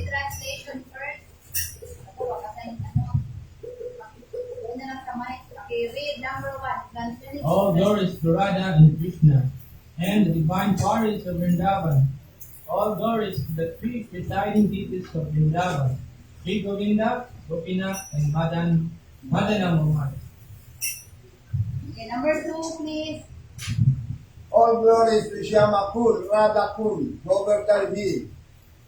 Translation first. Okay, read number 1. All glories to Radha and Krishna, and the divine parties of Vrindavan. All glories to the three presiding deities of Vrindavan, Sri Govinda, Gopinath, and Madana Mohan. Okay, number 2, please. All glories to Shyamakul, Radhakul, Govardhan Hill,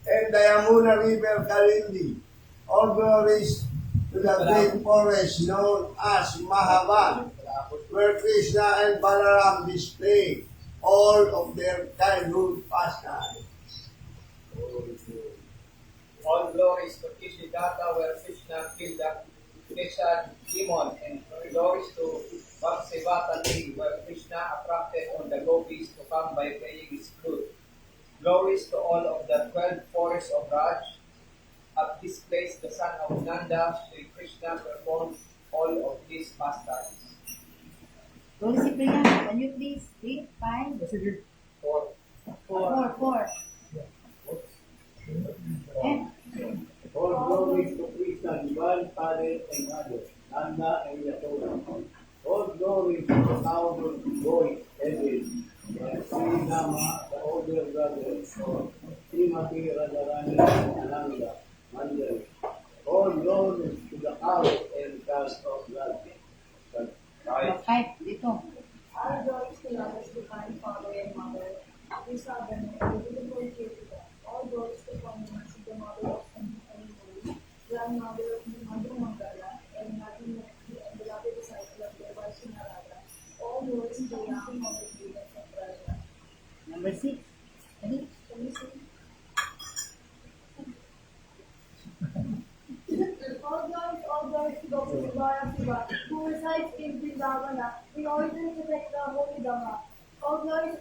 and the Yamuna River Kalindi. All glories to the great forest known as Mahavan, where Krishna and Balaram display all of their childhood pastimes. All glories to Kishidatta, where Krishna killed the Kesha demon, and glories to Bhaksivata, where Krishna attracted on the gopis to come by playing his flute. Glories to all of the 12 forests of Raj. At this place, the son of Nanda, Sri Krishna, performed all of these pastimes. Tulsi Priya, can you please read 5? 4. 4. And All glories to Krishna, divine Father and Mother, Nanda and Yashoda. All glories to the thousand boys, Edwin, and Sri Rama, the older brother, Srimati Radharani, Ananda, Mandal. All glories to the house and cast of blood. 5 dito. All glories to Lord's divine Father and Mother, Isabel, and the beautiful Kirita. All glories to Pamela, the mother of Sanjay, grandmother of Madhu Mangala, and Madhu Mukti, and beloved disciple of their wife Sinarada. All glories to the young mother Venus of Raja. Number 6. Ready? Can you see? All glories to Dr. Sivara Siva, who resides in Vrindavana in order to protect the holy Dhamma. All glories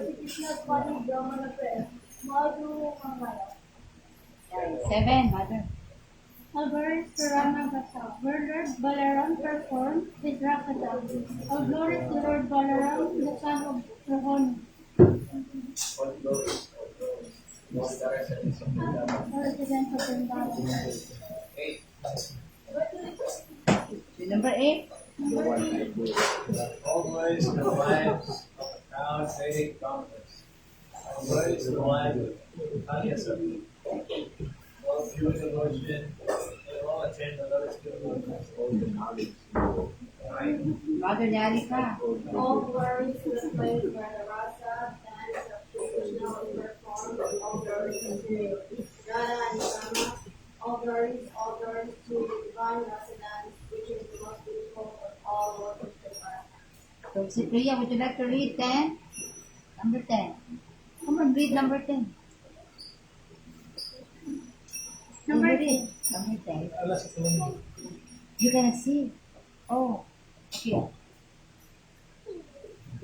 to Krishna's body, Brahmana prayer, Madhu Mangala. 7, Mother. All glories to Rama Basa, where Lord Balaram performed his Rakata. All glories to Lord Balaram, the son of Rohani. All glories. All the residents of Vrindavan. All residents of Vrindavan. 8. Number 8. All glories to the wives of crown Vedic conquest. All glories to the wives of Kanyasati. All pure devotion, and all attend the Lord's good knowledge. Mother Nyalika. All glories to the place where the rasa dance of Krishna was performed. All glories to Radha and Rama. All glories to the divine rasa dance, which is the most beautiful of all worship Krishna. Tulsi Priya, would you like to read 10? Number 10. Come on, read number 10. Number read. Number 10. You're gonna see. Oh, here.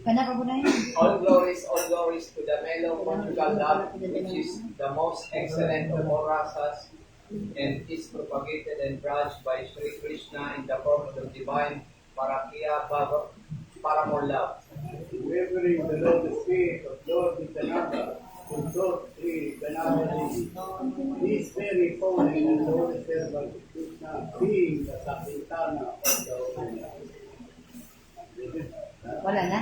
Kana pa po na yun. All glories to the mellow conjugal love, which is the most excellent of all rasas, and is propagated and branched by Sri Krishna in the form of the divine Parakya Bhava, Paramore love. Remembering the Lord, the Spirit of Lord Nityananda, who taught Sri Ganadari, this very holy and holy servant Krishna, being the Sankirtana of the Holy. Wala na?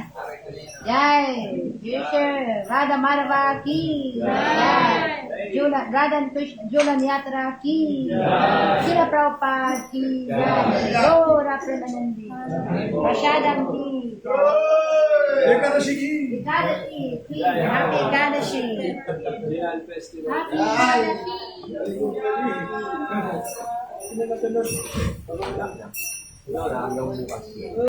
Yay! Future Radha Madhava ki! Yay! Julan Yatra ki! Srila Prabhupada ki! Gaura Premanandi! Prashadam ki! Ekadashi ki! Ekadashi ki! Happy Ekadashi! Happy Ekadashi! Wala na hanggang bukas.